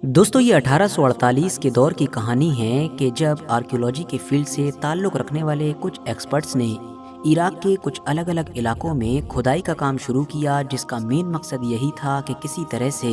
दोस्तों ये 1848 के दौर की कहानी है कि जब आर्कियोलॉजी के फील्ड से ताल्लुक़ रखने वाले कुछ एक्सपर्ट्स ने इराक़ के कुछ अलग अलग इलाकों में खुदाई का काम शुरू किया, जिसका मेन मकसद यही था कि किसी तरह से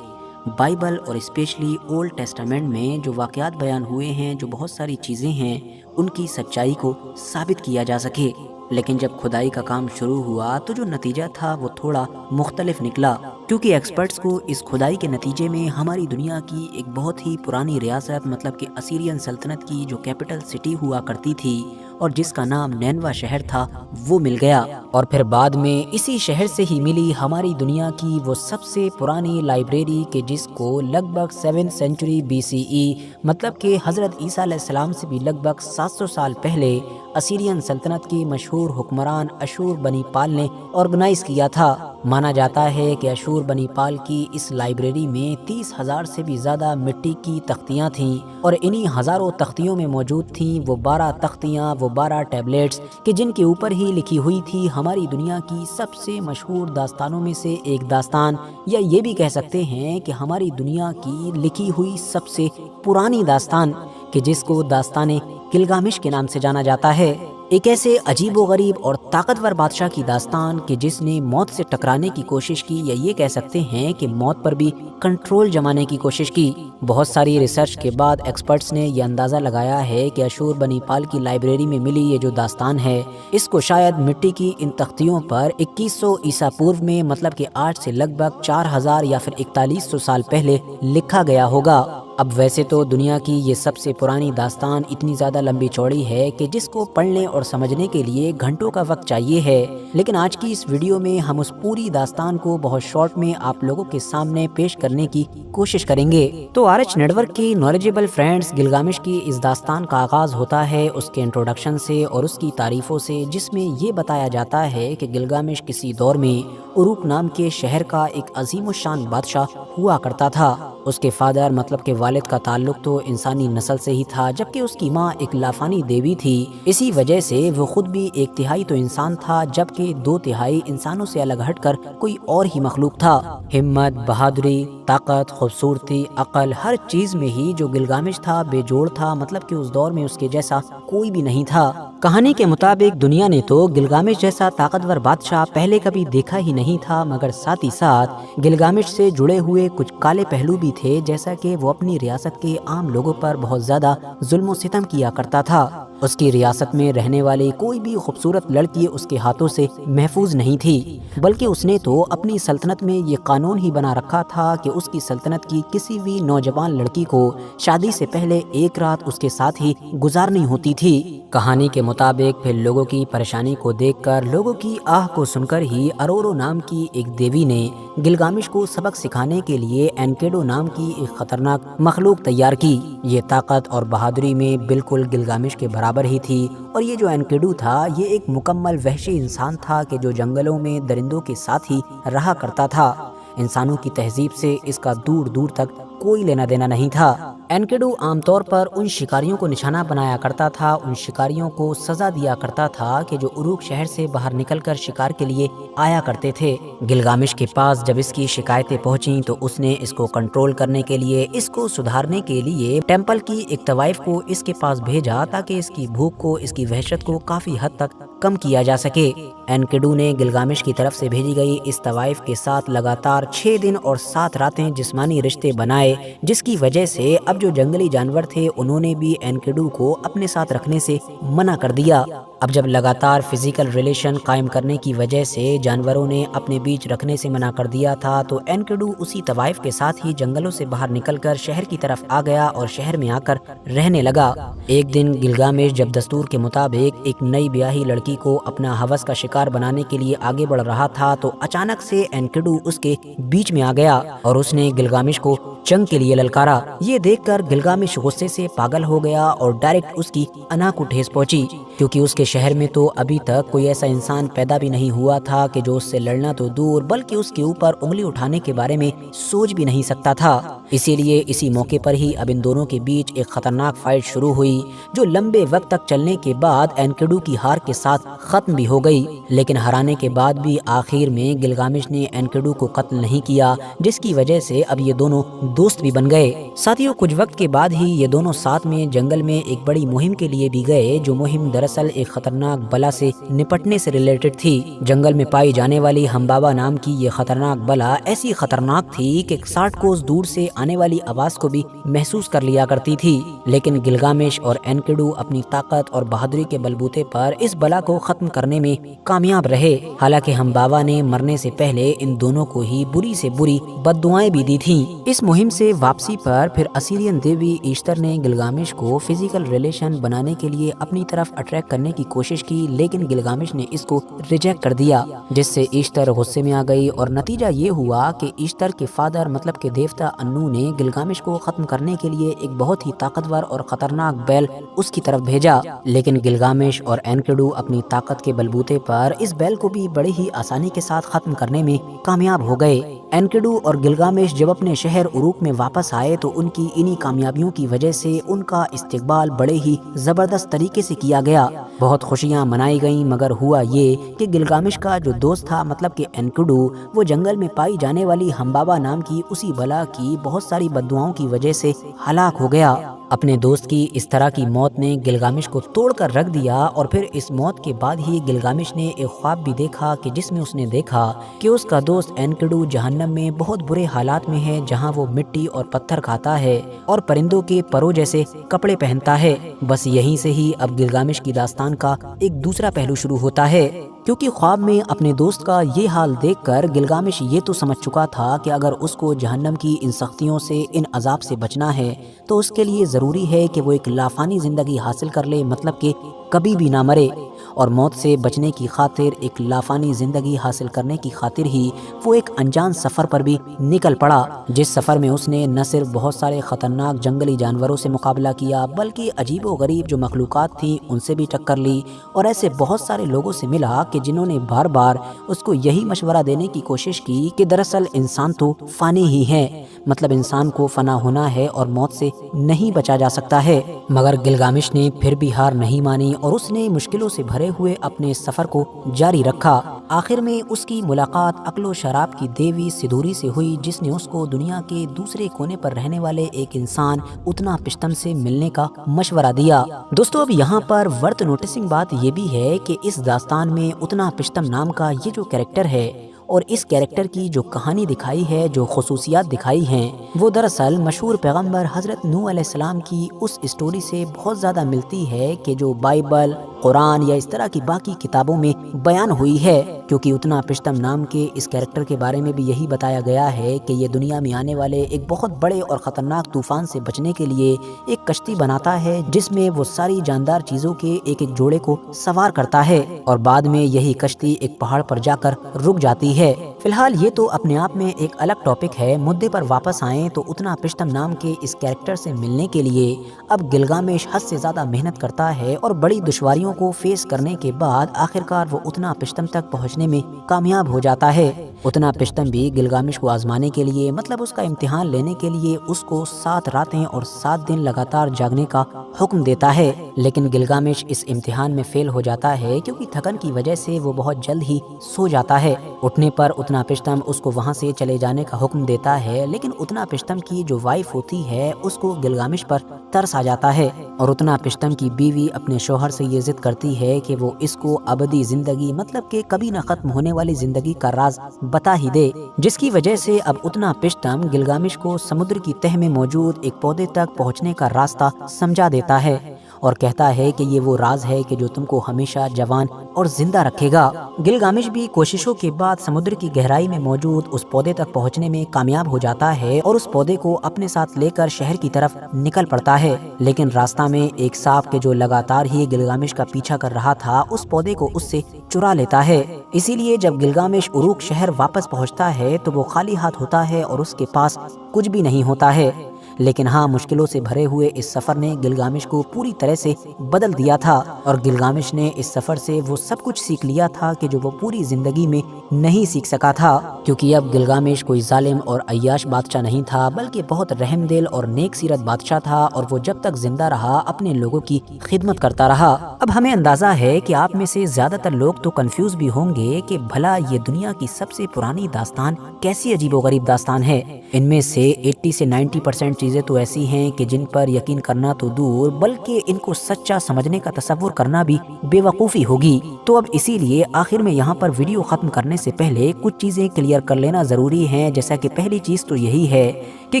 बाइबल और स्पेशली ओल्ड टेस्टामेंट में जो वाक़यात बयान हुए हैं, जो बहुत सारी चीज़ें हैं, उनकी सच्चाई को साबित किया जा सके। लेकिन जब खुदाई का काम शुरू हुआ तो जो नतीजा था वो थोड़ा मुख्तलिफ निकला, क्योंकि एक्सपर्ट्स को इस खुदाई के नतीजे में हमारी दुनिया की एक बहुत ही पुरानी रियासत मतलब कि असीरियन सल्तनत की जो कैपिटल सिटी हुआ करती थी और जिसका नाम नैनवा शहर था वो मिल गया। और फिर बाद में इसी शहर से ही मिली हमारी दुनिया की वो सबसे पुरानी लाइब्रेरी के जिसको लगभग 7th सेंचुरी BCE मतलब कि हज़रत ईसा अलैहिस्सलाम से भी लगभग 700 साल पहले असीरियन सल्तनत के मशहूर हुक्मरान अशूर बनी पाल ने ऑर्गेनाइज किया था। माना जाता है कि अशूर बनी पाल की इस लाइब्रेरी में 30,000 से भी ज़्यादा मिट्टी की तख्तियाँ थीं और इन्हीं हज़ारों तख्तियों में मौजूद थीं वो 12 तख्तियाँ, वो 12 टैबलेट्स कि जिनके ऊपर ही लिखी हुई थी हमारी दुनिया की सबसे मशहूर दास्तानों में से एक दास्तान, या ये भी कह सकते हैं कि हमारी दुनिया की लिखी हुई सबसे पुरानी दास्तान कि जिसको दास्ताने गिलगामेश के नाम से जाना जाता है। एक ऐसे अजीबोगरीब और ताकतवर बादशाह की दास्तान कि जिसने मौत से टकराने की कोशिश की, या ये कह सकते हैं कि मौत पर भी कंट्रोल जमाने की कोशिश की। बहुत सारी रिसर्च के बाद एक्सपर्ट्स ने यह अंदाज़ा लगाया है कि अशूर बनी पाल की लाइब्रेरी में मिली ये जो दास्तान है इसको शायद मिट्टी की इन तख्तियों पर 2100 ईसा पूर्व में मतलब कि आज से लगभग 4000 या फिर 4100 साल पहले लिखा गया होगा। अब वैसे तो दुनिया की ये सबसे पुरानी दास्तान इतनी ज़्यादा लंबी चौड़ी है कि जिसको पढ़ने और समझने के लिए घंटों का वक्त चाहिए है, लेकिन आज की इस वीडियो में हम उस पूरी दास्तान को बहुत शॉर्ट में आप लोगों के सामने पेश करने की कोशिश करेंगे। तो RH नेटवर्क की नॉलेजेबल फ्रेंड्स, गिलगामेश की इस दास्तान का आगाज़ होता है उसके इंट्रोडक्शन से और उसकी तारीफ़ों से, जिसमें ये बताया जाता है कि गिलगामेश किसी दौर में उरूक नाम के शहर का एक अजीम शान बादशाह हुआ करता था। उसके फादर मतलब के वालिद का ताल्लुक तो इंसानी नस्ल से ही था, जबकि उसकी माँ एक लाफानी देवी थी। इसी वजह से वो खुद भी 1/3 तो इंसान था, जबकि 2/3 इंसानों से अलग हटकर कोई और ही मखलूक था। हिम्मत, बहादुरी, ताकत, खूबसूरती, अकल, हर चीज में ही जो गिलगामेश था बेजोड़ था, मतलब कि उस दौर में उसके जैसा कोई भी नहीं था। कहानी के मुताबिक दुनिया ने तो गिलगामेश जैसा ताकतवर बादशाह पहले कभी देखा ही नहीं था, मगर साथ ही साथ गिलगामेश से जुड़े हुए कुछ काले पहलू भी थे, जैसा कि वो अपनी रियासत के आम लोगों पर बहुत ज्यादा जुल्म सितम किया करता था। उसकी रियासत में रहने वाली कोई भी खूबसूरत लड़की उसके हाथों से महफूज नहीं थी, बल्कि उसने तो अपनी सल्तनत में ये कानून ही बना रखा था कि उसकी सल्तनत की किसी भी नौजवान लड़की को शादी से पहले एक रात उसके साथ ही गुजारनी होती थी। कहानी के मुताबिक फिर लोगों की परेशानी को देखकर, लोगों की आह को सुनकर ही अरोरो नाम की एक देवी ने गिलगामेश को सबक सिखाने के लिए एनकेडो नाम की एक खतरनाक मखलूक तैयार की। ये ताकत और बहादुरी में बिल्कुल गिलगामेश के बराबर ही थी, और ये जो एनकेडू था ये एक मुकम्मल वहशी इंसान था कि जो जंगलों में दरिंदों के साथ ही रहा करता था। इंसानों की तहजीब से इसका दूर दूर तक कोई लेना देना नहीं था। एनकेडू आमतौर पर उन शिकारियों को निशाना बनाया करता था, उन शिकारियों को सजा दिया करता था कि जो उरूक शहर से बाहर निकलकर शिकार के लिए आया करते थे। गिलगामेश के पास जब इसकी शिकायतें पहुंची तो उसने इसको कंट्रोल करने के लिए, इसको सुधारने के लिए टेम्पल की एक तवाइफ को इसके पास भेजा, ताकि इसकी भूख को, इसकी वहशत को काफी हद तक कम किया जा सके। एनकेडू ने गिलगामेश की तरफ से भेजी गई इस तवाइफ के साथ लगातार 6 दिन और 7 रातें जिस्मानी रिश्ते बनाए, जिसकी वजह से अब जो जंगली जानवर थे उन्होंने भी एनकेडू को अपने साथ रखने से मना कर दिया। अब जब लगातार फिजिकल रिलेशन कायम करने की वजह से जानवरों ने अपने बीच रखने से मना कर दिया था, तो एनकेडू उसी तवाइफ के साथ ही जंगलों से बाहर निकलकर शहर की तरफ आ गया और शहर में आकर रहने लगा। एक दिन गिलगामेश जब दस्तूर के मुताबिक एक नई ब्याही लड़की को अपना हवस का शिकार बनाने के लिए आगे बढ़ रहा था, तो अचानक से एनकेडू उसके बीच में आ गया और उसने गिलगामेश को जंग के लिए ललकारा। ये देखकर गिलगामेश गुस्से से पागल हो गया और डायरेक्ट उसकी अना को ठेस पहुंची, क्योंकि उसके शहर में तो अभी तक कोई ऐसा इंसान पैदा भी नहीं हुआ था कि जो उससे लड़ना तो दूर बल्कि उसके ऊपर उंगली उठाने के बारे में सोच भी नहीं सकता था। इसीलिए इसी मौके पर ही अब इन दोनों के बीच एक खतरनाक फाइट शुरू हुई, जो लंबे वक्त तक चलने के बाद एनकेडू की हार के साथ खत्म भी हो गई। लेकिन हराने के बाद भी आखिर में गिलगामेश ने एनकेडू को कत्ल नहीं किया, जिसकी वजह से अब ये दोनों दोस्त भी बन गए। साथियों, कुछ वक्त के बाद ही ये दोनों साथ में जंगल में एक बड़ी मुहिम के लिए भी गए, जो मुहिम दरअसल एक खतरनाक बला से निपटने से रिलेटेड थी। जंगल में पाई जाने वाली हम्बाबा नाम की ये खतरनाक बला ऐसी खतरनाक थी कि 60 कोस दूर से आने वाली आवाज को भी महसूस कर लिया करती थी। लेकिन गिलगामेश और एनकिडू अपनी ताकत और बहादुरी के बलबूते पर इस बला को खत्म करने में कामयाब रहे। हालांकि हम्बाबा ने मरने से पहले इन दोनों को ही बुरी से बुरी बद्दुआएं भी दी थीं। इस मुहिम से वापसी पर फिर असीरियन देवी ईस्टर ने गिलगामेश को फिजिकल रिलेशन बनाने के लिए अपनी तरफ अट्रैक्ट करने की कोशिश की, लेकिन गिलगामेश ने इसको रिजेक्ट कर दिया, जिससे ईस्टर गुस्से में आ गई और नतीजा ये हुआ कि ईस्टर के फादर मतलब के देवता अन्नू ने गिलगामेश को खत्म करने के लिए एक बहुत ही ताकतवर और खतरनाक बैल उसकी तरफ भेजा। लेकिन गिलगामेश और एनकिडू अपनी ताकत के बलबूते पर इस बैल को भी बड़ी ही आसानी के साथ खत्म करने में कामयाब हो गए। एनकिडू और गिलगामेश जब अपने शहर उरूक में वापस आए तो उनकी इन्हीं कामयाबियों की वजह से उनका इस्तकबाल बड़े ही जबरदस्त तरीके से किया गया। बहुत खुशियां मनाई गईं, मगर हुआ ये कि गिलगामेश का जो दोस्त था मतलब कि एनकिडू, वो जंगल में पाई जाने वाली हम्बाबा नाम की उसी बला की बहुत सारी बद्दुआओं की वजह से हलाक हो गया। अपने दोस्त की इस तरह की मौत ने गिलगामेश को तोड़कर रख दिया और फिर इस मौत के बाद ही गिलगामेश ने एक ख्वाब भी देखा कि जिसमें उसने देखा कि उसका दोस्त एनकिडू जहन्नम में बहुत बुरे हालात में है, जहां वो मिट्टी और पत्थर खाता है और परिंदों के परों जैसे कपड़े पहनता है। बस यहीं से ही अब गिलगामेश की दास्तान का एक दूसरा पहलू शुरू होता है, क्योंकि ख्वाब में अपने दोस्त का ये हाल देखकर गिलगामेश ये तो समझ चुका था कि अगर उसको जहन्नम की इन सख्तियों से, इन अजाब से बचना है तो उसके लिए ज़रूरी है कि वो एक लाफानी ज़िंदगी हासिल कर ले, मतलब कि कभी भी ना मरे। और मौत से बचने की खातिर, एक लाफानी ज़िंदगी हासिल करने की खातिर ही वो एक अनजान सफ़र पर भी निकल पड़ा, जिस सफ़र में उसने न सिर्फ बहुत सारे ख़तरनाक जंगली जानवरों से मुकाबला किया, बल्कि अजीब व गरीब जो मखलूक़ात थी उनसे भी टक्कर ली और ऐसे बहुत सारे लोगों से मिला कि जिन्होंने बार बार उसको यही मशवरा देने की कोशिश की कि दरअसल इंसान तो फ़ानी ही है, मतलब इंसान को फ़ना होना है और मौत से नहीं बचा जा सकता है। मगर गिलगामेश ने फिर भी हार नहीं मानी और उसने मुश्किलों से भरे हुए अपने सफ़र को जारी रखा। आखिर में उसकी मुलाकात अक्लो शराब की देवी सिदूरी से हुई, जिसने उसको दुनिया के दूसरे कोने पर रहने वाले एक इंसान उतना पिश्तम से मिलने का मशवरा दिया। दोस्तों, अब यहाँ पर वर्थ नोटिसिंग बात ये भी है कि इस दास्तान में उतना पिश्तम नाम का ये जो कैरेक्टर है और इस कैरेक्टर की जो कहानी दिखाई है, जो खुसूसियात दिखाई हैं, वो दरअसल मशहूर पैगंबर हज़रत नूह अलैहिस्सलाम की उस स्टोरी से बहुत ज़्यादा मिलती है कि जो बाइबल, कुरान या इस तरह की बाकी किताबों में बयान हुई है। क्योंकि उतना पिश्तम नाम के इस कैरेक्टर के बारे में भी यही बताया गया है कि ये दुनिया में आने वाले एक बहुत बड़े और ख़तरनाक तूफ़ान से बचने के लिए एक कश्ती बनाता है, जिसमें वो सारी जानदार चीज़ों के एक एक जोड़े को सवार करता है और बाद में यही कश्ती एक पहाड़ पर जाकर रुक जाती है। फिलहाल ये तो अपने आप में एक अलग टॉपिक है। मुद्दे पर वापस आएं तो उतना पिश्तम नाम के इस कैरेक्टर से मिलने के लिए अब गिलगामेश हद से ज़्यादा मेहनत करता है और बड़ी दुश्वारियों को फेस करने के बाद आखिरकार वो उतना पिश्तम तक पहुंचने में कामयाब हो जाता है। उतना पिश्तम भी गिलगामेश को आजमाने के लिए, मतलब उसका इम्तिहान लेने के लिए, उसको 7 रातें और 7 दिन लगातार जागने का हुक्म देता है। लेकिन गिलगामेश इस इम्तिहान में फेल हो जाता है, क्योंकि थकन की वजह से वो बहुत जल्द ही सो जाता है। उठने पर उतना पिश्तम उसको वहाँ से चले जाने का हुक्म देता है, लेकिन उतना पिश्तम की जो वाइफ होती है उसको गिलगामेश पर तरस आ जाता है और उतना पिश्तम की बीवी अपने शोहर से ये जिद करती है कि वो इसको अबदी जिंदगी, मतलब कि कभी न खत्म होने वाली जिंदगी का राज बता ही दे, जिसकी वजह से अब उतना पिश्तम गिलगामेश को समुद्र की तह में मौजूद एक पौधे तक पहुंचने का रास्ता समझा देता है और कहता है कि ये वो राज है कि जो तुमको हमेशा जवान और जिंदा रखेगा। गिलगामेश भी कोशिशों के बाद समुद्र की गहराई में मौजूद उस पौधे तक पहुंचने में कामयाब हो जाता है और उस पौधे को अपने साथ लेकर शहर की तरफ निकल पड़ता है। लेकिन रास्ता में एक सांप के जो लगातार ही गिलगामेश का पीछा कर रहा था, उस पौधे को उससे चुरा लेता है। इसीलिए जब गिलगामेश उरूक शहर वापस पहुंचता है तो वो खाली हाथ होता है और उसके पास कुछ भी नहीं होता है। लेकिन हाँ, मुश्किलों से भरे हुए इस सफ़र ने गिलगामेश को पूरी तरह से बदल दिया था और गिलगामेश ने इस सफ़र से वो सब कुछ सीख लिया था कि जो वो पूरी ज़िंदगी में नहीं सीख सका था, क्योंकि अब गिलगामेश कोई जालिम और अय्याश बादशाह नहीं था, बल्कि बहुत रहमदिल और नेक सीरत बादशाह था और वो जब तक जिंदा रहा अपने लोगों की खिदमत करता रहा। अब हमें अंदाजा है कि आप में से ज्यादातर लोग तो कंफ्यूज भी होंगे कि भला ये दुनिया की सबसे पुरानी दास्तान कैसी अजीबोगरीब दास्तान है। इनमें से 80 से 90% चीजें तो ऐसी हैं कि जिन पर यकीन करना तो दूर, बल्कि इनको सच्चा समझने का तसव्वुर करना भी बेवकूफ़ी होगी। तो अब इसीलिए आखिर में यहाँ पर वीडियो ख़त्म करने से पहले कुछ चीज़ें क्लियर कर लेना ज़रूरी है। जैसा कि पहली चीज़ तो यही है कि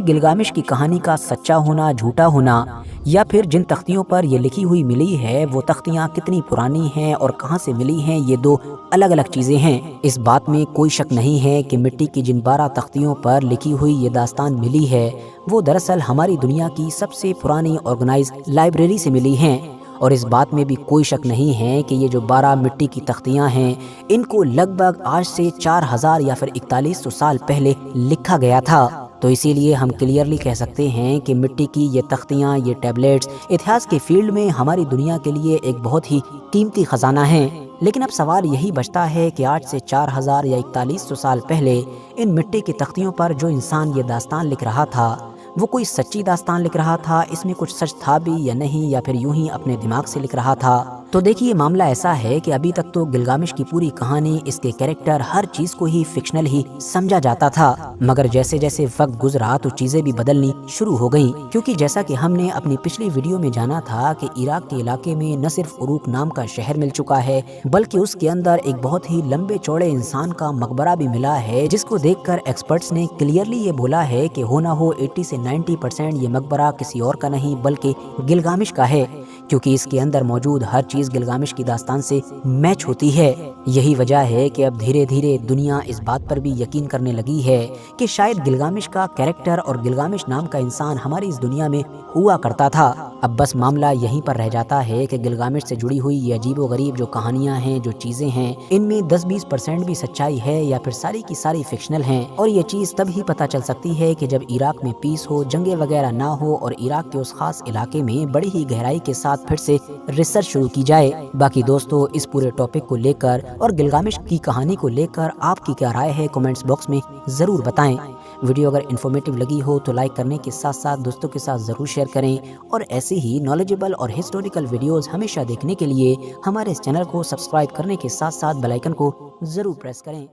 गिलगामेश की कहानी का सच्चा होना, झूठा होना, या फिर जिन तख्तियों पर ये लिखी हुई मिली है वो तख्तियाँ कितनी पुरानी हैं और कहाँ से मिली हैं, ये दो अलग अलग चीज़ें हैं। इस बात में कोई शक नहीं है कि मिट्टी की जिन 12 तख्तियों पर लिखी हुई ये दास्तान मिली है वो दरअसल हमारी दुनिया की सबसे पुरानी ऑर्गेनाइज लाइब्रेरी से मिली हैं। और इस बात में भी कोई शक नहीं है कि ये जो 12 मिट्टी की तख्तियाँ हैं इनको लगभग आज से 4000 या फिर 4100 साल पहले लिखा गया था। तो इसीलिए हम क्लियरली कह सकते हैं कि मिट्टी की ये तख्तियाँ, ये टैबलेट्स इतिहास के फील्ड में हमारी दुनिया के लिए एक बहुत ही कीमती खजाना है। लेकिन अब सवाल यही बचता है कि आज से 4000 या 4100 साल पहले इन मिट्टी की तख्तियों पर जो इंसान ये दास्तान लिख रहा था वो कोई सच्ची दास्तान लिख रहा था, इसमें कुछ सच था भी या नहीं, या फिर यूं ही अपने दिमाग से लिख रहा था। तो देखिए, मामला ऐसा है कि अभी तक तो गिलगामेश की पूरी कहानी, इसके कैरेक्टर, हर चीज को ही फिक्शनल ही समझा जाता था, मगर जैसे जैसे वक्त गुजरा तो चीजें भी बदलनी शुरू हो गईं। क्योंकि जैसा कि हमने अपनी पिछली वीडियो में जाना था कि इराक के इलाके में न सिर्फ उरूक नाम का शहर मिल चुका है, बल्कि उसके अंदर एक बहुत ही लंबे चौड़े इंसान का मकबरा भी मिला है, जिसको देखकर एक्सपर्ट्स ने क्लियरली ये बोला है कि हो ना हो 80 से 90% ये मकबरा किसी और का नहीं बल्कि गिलगामेश का है, क्योंकि इसके अंदर मौजूद हर चीज गिलगामेश की दास्तान से मैच होती है। यही वजह है कि अब धीरे धीरे दुनिया इस बात पर भी यकीन करने लगी है कि शायद गिलगामेश का कैरेक्टर और गिलगामेश नाम का इंसान हमारी इस दुनिया में हुआ करता था। अब बस मामला यहीं पर रह जाता है कि गिलगामेश से जुड़ी हुई ये अजीबोगरीब जो कहानियां हैं, जो चीजें हैं, इनमें 10-20% भी सच्चाई है या फिर सारी की सारी फिक्शनल हैं। और ये चीज तभी पता चल सकती है कि जब इराक में पीस हो, जंगे वगैरह ना हो और इराक के उस खास इलाके में बड़ी ही गहराई के साथ फिर से रिसर्च शुरू की जाए। बाकी दोस्तों, इस पूरे टॉपिक को लेकर और गिलगामेश की कहानी को लेकर आपकी क्या राय है, कमेंट्स बॉक्स में जरूर बताएं। वीडियो अगर इन्फॉर्मेटिव लगी हो तो लाइक करने के साथ साथ दोस्तों के साथ जरूर शेयर करें, और ऐसे ही नॉलेजेबल और हिस्टोरिकल वीडियोस हमेशा देखने के लिए हमारे इस चैनल को सब्सक्राइब करने के साथ साथ बेल आइकन को जरूर प्रेस करें।